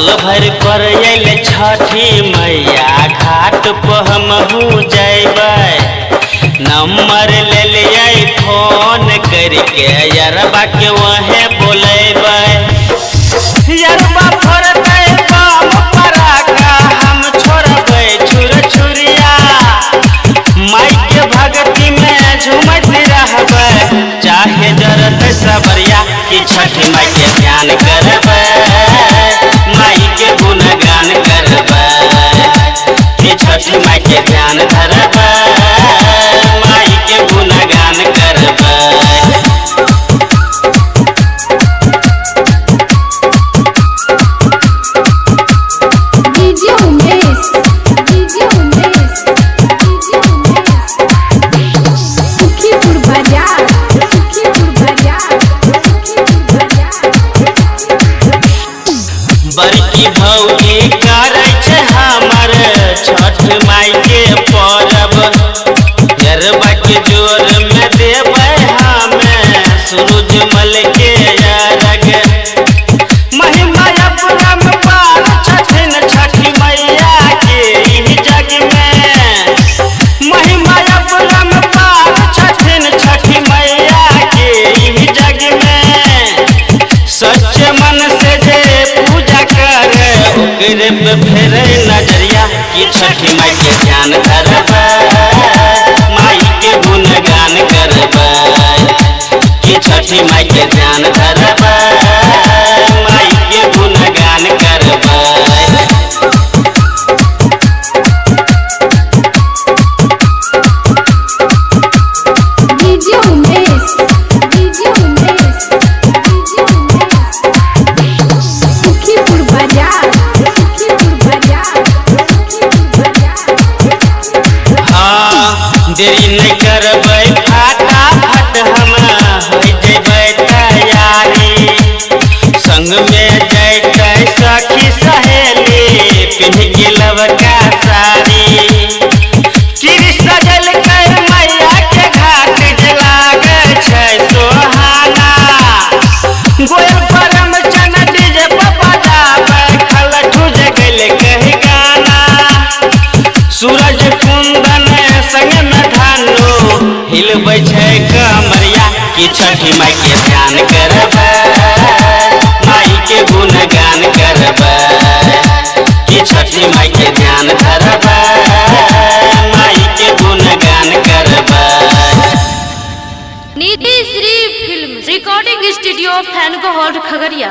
साल भर पर अइले छठी मैया घाट पर हमहू जैबै। नंबर ले लिया फोन करके यरबा के वहे बोलेबै। यरबा फोड़तै बम पराका हम छोड़बै छुर छुरिया। माई के भक्ति में झूमत रहबै चाहे जरतै सबरिया कि छठी माई के ध्यान करबै। माई के गुणगान करबै कि छठी माई के ध्यान धरबै। माई के गुणगान करबै। बड़की भौजी करै छै हमर छठ माई के परब। यरबा के जोर में देबै हमे सूरजमल के अर्घ। महिमा अपरंपार छथिन छठी मैया के ई जग में। महिमा अपरंपार छथिन छठी मैया के ई जग में। सच्चे मन से जे पूजा करे ओकरे पे फेरे नजरिया कि छठी माई के ध्यान धरबै। माई के गुणगान करबै कि छठी माई के ध्यान धरबै। माई के गुणगान करबै। देरी नहीं करबै फटाफट हम हो जेबै तैयारी। संग में जैतै सखी सहेली पिन्ह के लबका साड़ी। कि सजल कर मैया के घाट जे लागै छै सोहाना। गोयल परम चन डीजे पर बजाबै खलठू जे गेल कहि गाना। सूरज कुंदन संग में धानो हिलबै छै कमरिया कि छठी माई के ध्यान करबै। माई के गुणगान करबै कि छठी माई के ध्यान धरबै। माई के गुणगान करबै। Nidhi Shri film recording studio फैन को हॉल खगड़िया।